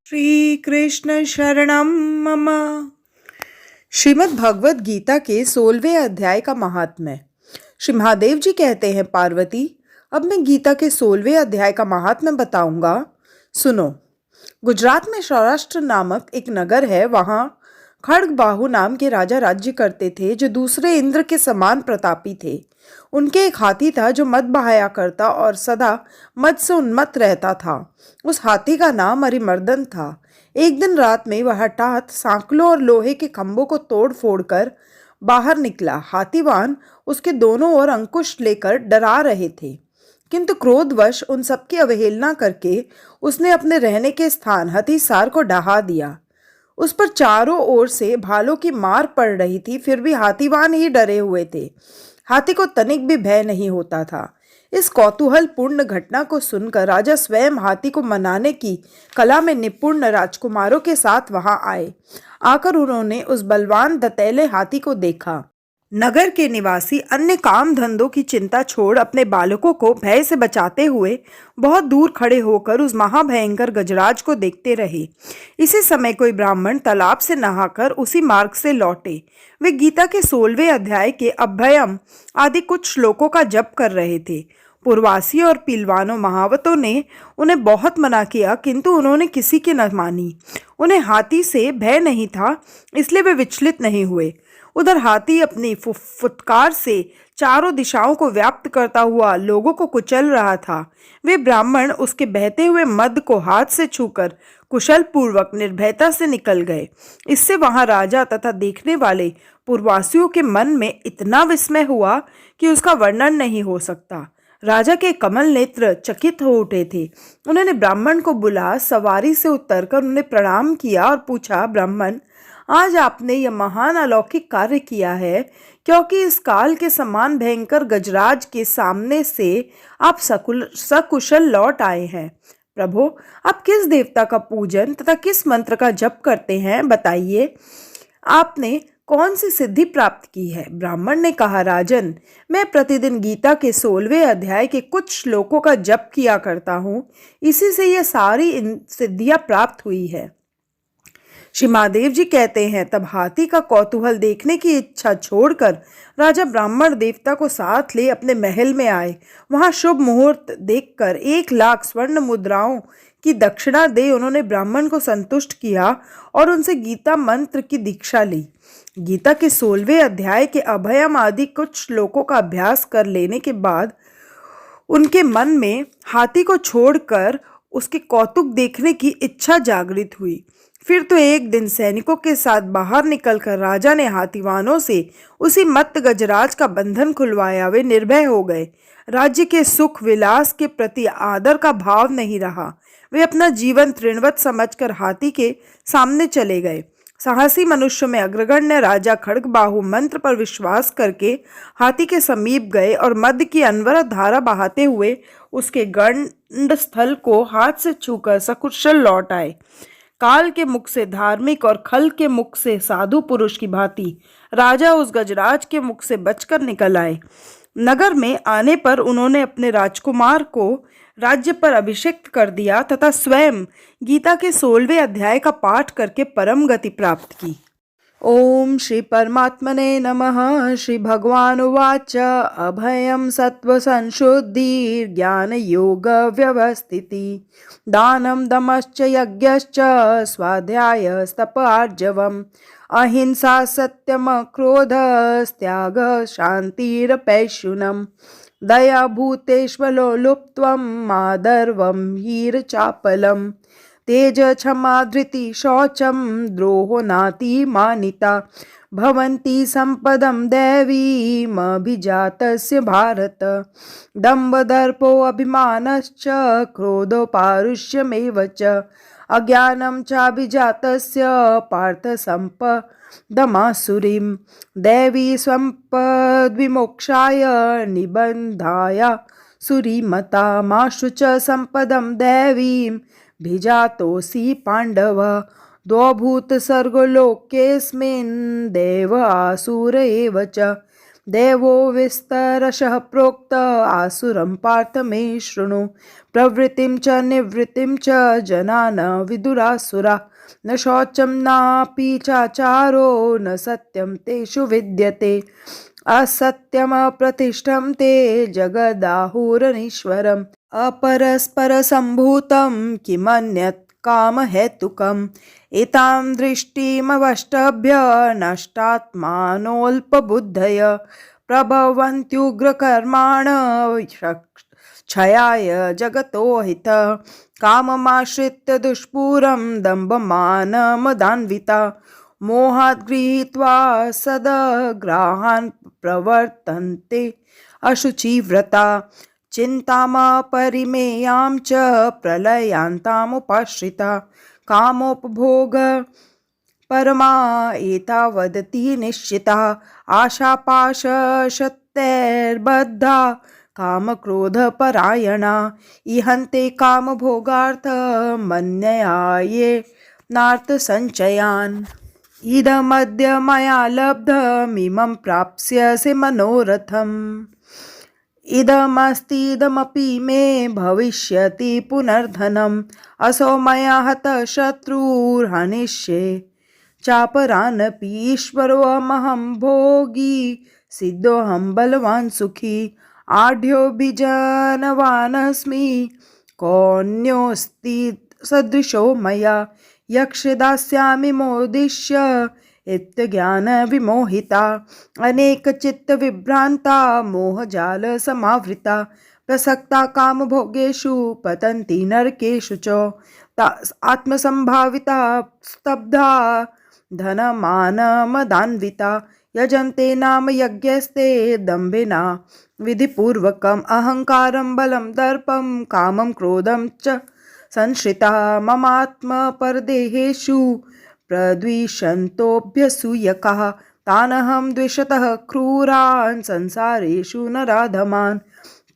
श्री कृष्ण शरणम मम। श्रीमद् भगवत गीता के 16वें अध्याय का महात्म्य। श्री महादेव जी कहते हैं, पार्वती, अब मैं गीता के 16वें अध्याय का महात्म्य बताऊंगा, सुनो। गुजरात में सौराष्ट्र नामक एक नगर है। वहां खड्गबाहु नाम के राजा राज्य करते थे, जो दूसरे इंद्र के समान प्रतापी थे। उनके एक हाथी था जो मद बहाया करता और सदा मद से उन्मत्त रहता था। उस हाथी का नाम अरिमर्दन था। एक दिन रात में वह हठात सांकलों और लोहे के खंभों को तोड़ फोड़ कर बाहर निकला। हाथीवान उसके दोनों ओर अंकुश लेकर डरा रहे थे, किंतु क्रोधवश उन सबकी अवहेलना करके उसने अपने रहने के स्थान हथीसार को ढहा दिया। उस पर चारों ओर से भालों की मार पड़ रही थी, फिर भी हाथीवान ही डरे हुए थे। हाथी को तनिक भी भय नहीं होता था। इस कौतूहलपूर्ण घटना को सुनकर राजा स्वयं हाथी को मनाने की कला में निपुण राजकुमारों के साथ वहां आए। आकर उन्होंने उस बलवान दंतैले हाथी को देखा। नगर के निवासी अन्य काम धंधों की चिंता छोड़ अपने बालकों को भय से बचाते हुए बहुत दूर खड़े होकर उस महाभयंकर गजराज को देखते रहे। इसी समय कोई ब्राह्मण तालाब से नहाकर उसी मार्ग से लौटे। वे गीता के 16वें अध्याय के अभयम आदि कुछ श्लोकों का जप कर रहे थे। पूर्वासी और पीलवानों महावतों ने उन्हें बहुत मना किया, किंतु उन्होंने किसी की न मानी। उन्हें हाथी से भय नहीं था, इसलिए वे विचलित नहीं हुए। उधर हाथी अपनी फुटकार से चारों दिशाओं को व्याप्त करता हुआ लोगों को कुचल रहा था। वे ब्राह्मण उसके बहते हुए मद को हाथ से छूकर कुशल पूर्वक निर्भयता से निकल गए। इससे वहां राजा तथा देखने वाले पूर्ववासियों के मन में इतना विस्मय हुआ कि उसका वर्णन नहीं हो सकता। राजा के कमल नेत्र चकित हो उठे थे। उन्होंने ब्राह्मण को बुला सवारी से उतरकर उन्हें प्रणाम किया और पूछा, ब्राह्मण, आज आपने यह महान अलौकिक कार्य किया है, क्योंकि इस काल के समान भयंकर गजराज के सामने से आप सकुशल लौट आए हैं। प्रभु, आप किस देवता का पूजन तथा किस मंत्र का जप करते हैं, बताइए। आपने कौन सी सिद्धि प्राप्त की है? ब्राह्मण ने कहा, राजन, मैं प्रतिदिन गीता के 16वें अध्याय के कुछ श्लोकों का जप किया करता हूँ। इसी से यह सारी सिद्धियां प्राप्त हुई है। श्री महादेव जी कहते हैं, तब हाथी का कौतूहल देखने की इच्छा छोड़कर राजा ब्राह्मण देवता को साथ ले अपने महल में आए। वहां शुभ मुहूर्त देखकर 1,00,000 स्वर्ण मुद्राओं की दक्षिणा दे उन्होंने ब्राह्मण को संतुष्ट किया और उनसे गीता मंत्र की दीक्षा ली। गीता के 16वें अध्याय के अभयम आदि कुछ श्लोकों का अभ्यास कर लेने के बाद उनके मन में हाथी को छोड़कर उसके कौतुक देखने की इच्छा जागृत हुई। फिर तो एक दिन सैनिकों के साथ बाहर निकलकर राजा ने हाथीवानों से उसी मत्त गजराज का बंधन खुलवाया। वे निर्भय हो गए। राज्य के सुख विलास के प्रति आदर का भाव नहीं रहा। वे अपना जीवन तृणवत समझकर हाथी के सामने चले गए। साहसी मनुष्यों में अग्रगण्य राजा खड्गबाहु मंत्र पर विश्वास करके हाथी के समीप गए और मद की अनवरत धारा बहाते हुए उसके गंड स्थल को हाथ से छूकर सकुशल लौट आए। काल के मुख से धार्मिक और खल के मुख से साधु पुरुष की भांति राजा उस गजराज के मुख से बचकर निकल आए। नगर में आने पर उन्होंने अपने राजकुमार को राज्य पर अभिषिक्त कर दिया तथा स्वयं गीता के 16वें अध्याय का पाठ करके परम गति प्राप्त की। ओम श्री परमात्मने नमः। श्री भगवान उवाच, अभयम सत्व संशुद्धि ज्ञान योग व्यवस्थिति दानम दमश्च यज्ञश्च स्वाध्याय तप आर्जवम अहिंसा सत्यम क्रोध त्याग शांतिरपैशुनम दया भूतेष्वलो लुप्त्वं मादर्वं हीरचापलम् तेज क्षमा धृति शौचम द्रोहो नाति मानिता भवन्ति संपदं दैवीमभिजातस्य भारत दम्भ दर्पो अभिमानश्च क्रोधो पारुष्यमेव च अज्ञानं चाभिजातस्य पार्थ संपदमासुरीं दैवी संपद्विमोक्षाय निबन्धाय सुरीमता माशु च संपदं दैवीं भिजातोऽसि पाण्डव द्वौभूत सर्गलोकेऽस्मिन् देव आसुर एव च देवो विस्तरशः प्रोक्त आसुरं पार्थ मे शृणु प्रवृत्तिं च निवृत्तिं च जना न विदुरासुरा न शौचं नापि चाचारो न सत्यं तेषु विद्यते असत्यमप्रतिष्ठं ते जगदाहुरनीश्वरम् अपरस्परसम्भूतं किमन्यत् कामहेतुकम् एतां दृष्टिमवष्टभ्य नष्टात्मानोऽल्पबुद्धय प्रभवन्त्युग्रकर्माण क्षयाय जगतो हित काममाश्रित्य दुष्पूरं दम्भमानमदान्विता मोहात् गृहीत्वा सदग्राहान् प्रवर्तन्ते अशुचिव्रता चिन्तामपरिमेयां च प्रलयान्तामुपाश्रिता कामोपभोग परमा एतावदति निश्चिता आशापाशशक्तैर्बद्धा कामक्रोधपरायणा इहन्ते कामभोगार्थमन्यया ये नार्थसञ्चयान् इदमद्य मया लब्धमिमं प्राप्स्यसि मनोरथम् इदमस्तीदमपि मे भविष्यति पुनर्धनम् असौ मया हतः शत्रुर्हनिष्ये चापरानपि ईश्वरोऽहं भोगी सिद्धोऽहं बलवान् सुखी आढ्योऽभिजानवानस्मि कोऽन्योऽस्ति सदृशो मया यक्ष दास्यामि मोदिष्य इत्यज्ञानविमोहिता अनेकचित्तविभ्रान्ता मोहजालसमावृता प्रसक्ता कामभोगेषु पतन्ति नरकेषु च आत्मसम्भाविता स्तब्धा धनमानमदान्विता यजन्ते नाम यज्ञस्ते दम्भेना विधिपूर्वकम् अहङ्कारं बलं दर्पं कामं क्रोधं च संश्रिता ममात्मपरदेहेषु प्रद्विषन्तोऽभ्यसूयकाः तानहं द्विषतः क्रूरान् संसारेषु नराधमान्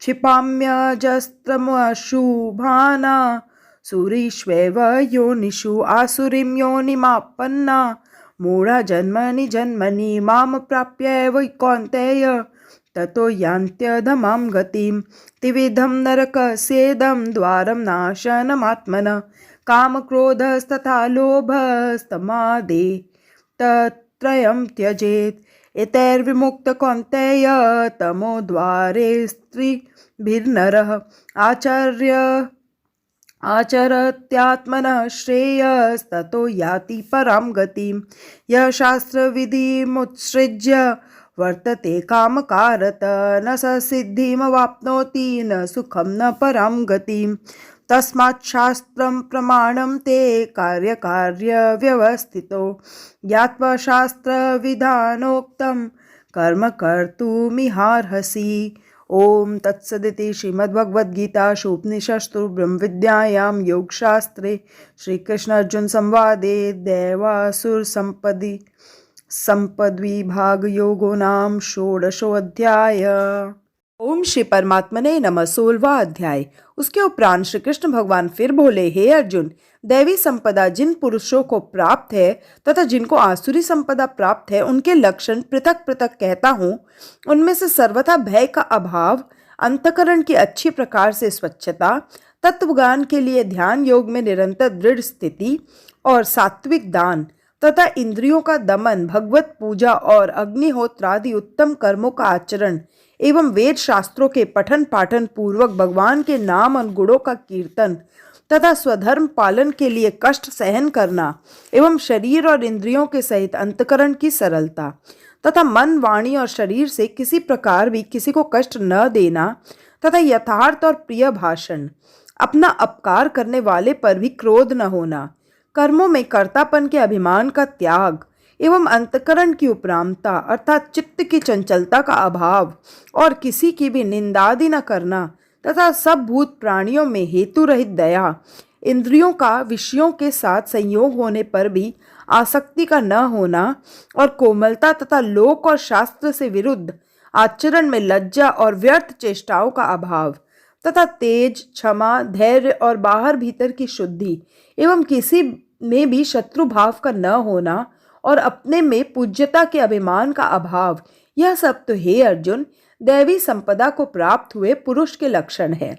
क्षिपाम्यजस्त्रमशुभाना सुरीष्वेव योनिषु आसुरीं योनिमापन्ना मूढा जन्मनि जन्मनि मां प्राप्यैव कौन्तेय ततो यान्त्यधमां गतिं त्रिविधं नरकस्येदं द्वारं नाशनमात्मनः कामक्रोधस्तथा लोभस्तमादे तत्त्रयं त्यजेत् एतैर्विमुक्त कौन्तेय तमोद्वारे स्त्रीभिर्नरः आचरत्यात्मनः श्रेयस्ततो याति परां गतिं यः शास्त्रविधिमुत्सृज्य वर्तते कामकारत न स सिद्धिमवाप्नोति न सुखं न परां गतिं तस्मात् शास्त्रं प्रमाणं ते कार्यकार्यव्यवस्थितो ज्ञात्वा शास्त्रविधानोक्तं कर्म कर्तुमिहार्हसि। ओम तत्सदिति श्रीमद्भगवद्गीतासु उपनिषत्सु ब्रह्मविद्यायां योगशास्त्रे श्रीकृष्णार्जुन संवादे दैवासुर संपद्विभाग योगो नाम षोडशोऽध्याय। ओम श्री परमात्मने नमः। 16वां अध्याय। उसके उपरांत श्री कृष्ण भगवान फिर बोले, हे अर्जुन, दैवी संपदा जिन पुरुषों को प्राप्त है तथा जिनको आसुरी संपदा प्राप्त है उनके लक्षण पृथक पृथक कहता हूँ। उनमें से सर्वथा भय का अभाव, अंतकरण की अच्छी प्रकार से स्वच्छता, तत्वज्ञान के लिए ध्यान योग में निरंतर दृढ़ स्थिति और सात्विक दान तथा इंद्रियों का दमन, भगवत पूजा और अग्निहोत्रादि उत्तम कर्मों का आचरण एवं वेद शास्त्रों के पठन पाठन पूर्वक भगवान के नाम और गुणों का कीर्तन तथा स्वधर्म पालन के लिए कष्ट सहन करना एवं शरीर और इंद्रियों के सहित अंतकरण की सरलता तथा मन, वाणी और शरीर से किसी प्रकार भी किसी को कष्ट न देना तथा यथार्थ और प्रिय भाषण, अपना अपकार करने वाले पर भी क्रोध न होना, कर्मों में कर्तापन के अभिमान का त्याग एवं अंतकरण की उपरामता अर्थात चित्त की चंचलता का अभाव और किसी की भी निंदादि न करना तथा सब भूत प्राणियों में हेतु रहित दया, इंद्रियों का विषयों के साथ संयोग होने पर भी आसक्ति का न होना और कोमलता तथा लोक और शास्त्र से विरुद्ध आचरण में लज्जा और व्यर्थ चेष्टाओं का अभाव तथा तेज, क्षमा, धैर्य और बाहर भीतर की शुद्धि एवं किसी में भी शत्रु भाव का न होना और अपने में पूज्यता के अभिमान का अभाव, यह सब तो हे अर्जुन दैवी संपदा को प्राप्त हुए पुरुष के लक्षण है।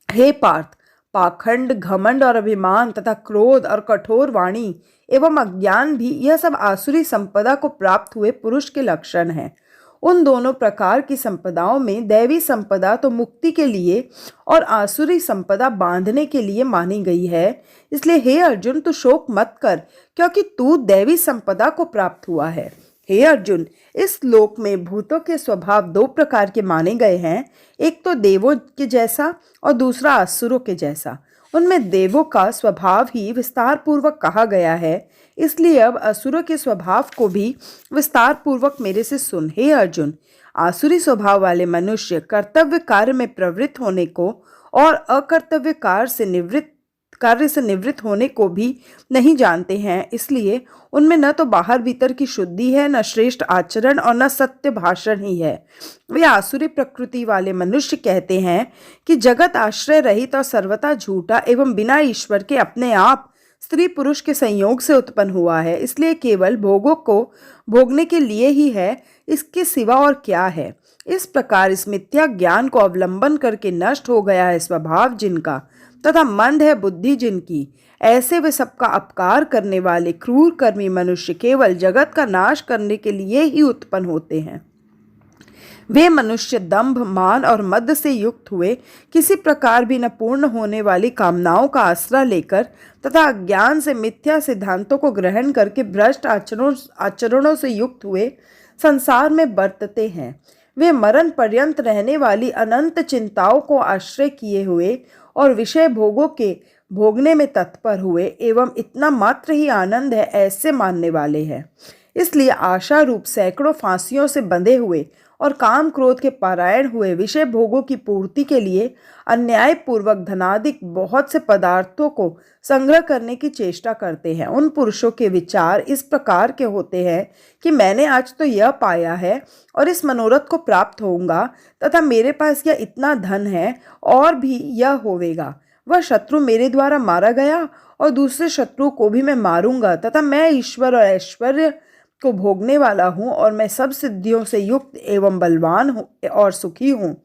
हे पार्थ, पाखंड, घमंड और अभिमान तथा क्रोध और कठोर वाणी एवं अज्ञान भी यह सब आसुरी संपदा को प्राप्त हुए पुरुष के लक्षण हैं। उन दोनों प्रकार की संपदाओं में दैवी संपदा तो मुक्ति के लिए और आसुरी संपदा बांधने के लिए मानी गई है। इसलिए हे अर्जुन तू शोक मत कर, क्योंकि तू दैवी संपदा को प्राप्त हुआ है। हे अर्जुन, इस लोक में भूतों के स्वभाव दो प्रकार के माने गए हैं, एक तो देवों के जैसा और दूसरा असुरों के जैसा। उनमें देवों का स्वभाव ही विस्तार पूर्वक कहा गया है, इसलिए अब असुरों के स्वभाव को भी विस्तार पूर्वक मेरे से सुन। हे अर्जुन, आसुरी स्वभाव वाले मनुष्य कर्तव्य कार्य में प्रवृत्त होने को और अकर्तव्य कार्य से निवृत्त होने को भी नहीं जानते हैं, इसलिए उनमें न तो बाहर भीतर की शुद्धि है, न श्रेष्ठ आचरण और न सत्य भाषण ही है। वे आसुरी प्रकृति वाले मनुष्य कहते हैं कि जगत आश्रय रहित और सर्वथा झूठा एवं बिना ईश्वर के अपने आप स्त्री पुरुष के संयोग से उत्पन्न हुआ है, इसलिए केवल भोगों को भोगने के लिए ही है, इसके सिवा और क्या है। इस प्रकार इस मिथ्या ज्ञान को अवलंबन करके नष्ट हो गया है स्वभाव जिनका, तथा मंद है बुद्धि जिनकी, ऐसे वे सबका अपकार करने वाले क्रूर कर्मी मनुष्य केवल जगत का नाश करने के लिए ही उत्पन्न होते हैं। वे मनुष्य दंभ, मान और मद से युक्त हुए किसी प्रकार भी न पूर्ण होने वाली कामनाओं का आश्रय लेकर तथा अज्ञान से मिथ्या सिद्धांतों को ग्रहण करके भ्रष्ट आचरणों से युक्त हुए संसार में बरतते हैं। वे मरण पर्यंत रहने वाली अनंत चिंताओं को आश्रय किए हुए और विषय भोगों के भोगने में तत्पर हुए एवं इतना मात्र ही आनंद है ऐसे मानने वाले हैं। इसलिए आशा रूप सैकड़ों फांसियों से बंधे हुए और काम क्रोध के पारायण हुए विषय भोगों की पूर्ति के लिए अन्याय पूर्वक धनादिक बहुत से पदार्थों को संग्रह करने की चेष्टा करते हैं। उन पुरुषों के विचार इस प्रकार के होते हैं कि मैंने आज तो यह पाया है और इस मनोरथ को प्राप्त होऊंगा, तथा मेरे पास यह इतना धन है और भी यह होवेगा। वह शत्रु मेरे द्वारा मारा गया और दूसरे शत्रु को भी मैं मारूंगा, तथा मैं ईश्वर और ऐश्वर्य को भोगने वाला हूँ और मैं सब सिद्धियों से युक्त एवं बलवान हूँ और सुखी हूँ।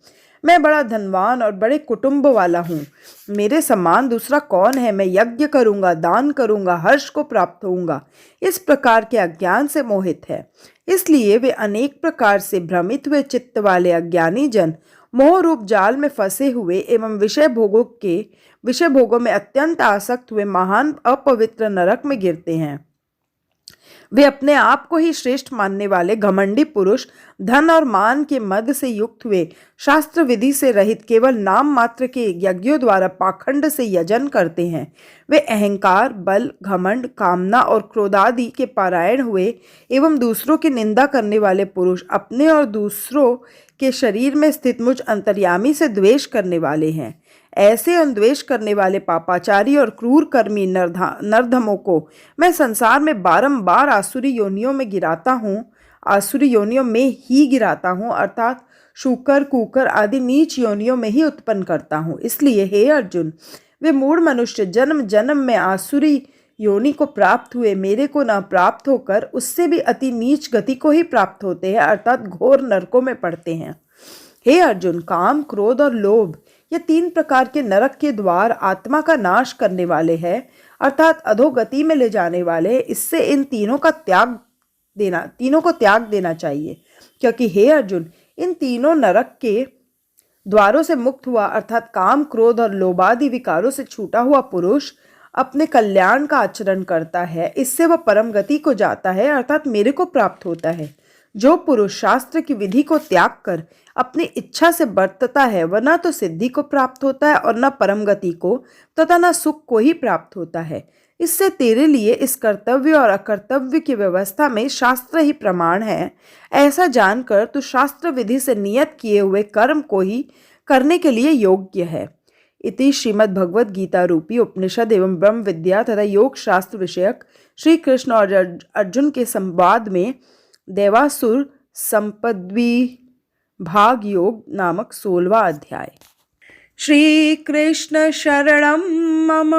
मैं बड़ा धनवान और बड़े कुटुंब वाला हूँ। मेरे समान दूसरा कौन है। मैं यज्ञ करूँगा, दान करूँगा, हर्ष को प्राप्त होऊंगा। इस प्रकार के अज्ञान से मोहित है, इसलिए वे अनेक प्रकार से भ्रमित हुए चित्त वाले अज्ञानी जन मोह रूप जाल में फंसे हुए एवं विषय भोगों में अत्यंत आसक्त हुए महान अपवित्र नरक में गिरते हैं। वे अपने आप को ही श्रेष्ठ मानने वाले घमंडी पुरुष धन और मान के मद से युक्त हुए शास्त्र विधि से रहित केवल नाम मात्र के यज्ञों द्वारा पाखंड से यजन करते हैं। वे अहंकार, बल, घमंड, कामना और क्रोधादि के पारायण हुए एवं दूसरों की निंदा करने वाले पुरुष अपने और दूसरों के शरीर में स्थित मुझ अंतर्यामी से द्वेष करने वाले हैं। ऐसे अनुद्वेष करने वाले पापाचारी और क्रूर कर्मी नरधमों को मैं संसार में बारंबार आसुरी योनियों में ही गिराता हूँ, अर्थात शूकर, कुकर आदि नीच योनियों में ही उत्पन्न करता हूँ। इसलिए हे अर्जुन, वे मूढ़ मनुष्य जन्म जन्म में आसुरी योनि को प्राप्त हुए मेरे को न प्राप्त होकर उससे भी अति नीच गति को ही प्राप्त होते हैं, अर्थात घोर नरकों में पड़ते हैं। हे अर्जुन, काम, क्रोध और लोभ ये तीन प्रकार के नरक के द्वार आत्मा का नाश करने वाले हैं, अर्थात अधोगति में ले जाने वाले। इससे इन तीनों को त्याग देना चाहिए, क्योंकि हे अर्जुन, इन तीनों नरक के द्वारों से मुक्त हुआ अर्थात काम, क्रोध और लोभादि विकारों से छूटा हुआ पुरुष अपने कल्याण का आचरण करता है। इससे वह परम गति को जाता है, अर्थात मेरे को प्राप्त होता है। जो पुरुष शास्त्र की विधि को त्याग कर अपनी इच्छा से बरतता है वह न तो सिद्धि को प्राप्त होता है और न परम गति को तथा न सुख को ही प्राप्त होता है। इससे तेरे लिए इस कर्तव्य और अकर्तव्य की व्यवस्था में शास्त्र ही प्रमाण है। ऐसा जानकर तू शास्त्र विधि से नियत किए हुए कर्म को ही करने के लिए योग्य है। इति श्रीमद् भगवद गीता रूपी उपनिषद एवं ब्रह्म विद्या तथा योग शास्त्र विषयक श्री कृष्ण और अर्जुन के संवाद में देवासुर संपद्वी भाग योग नामक 16वां अध्याय। श्री कृष्ण शरणं मम।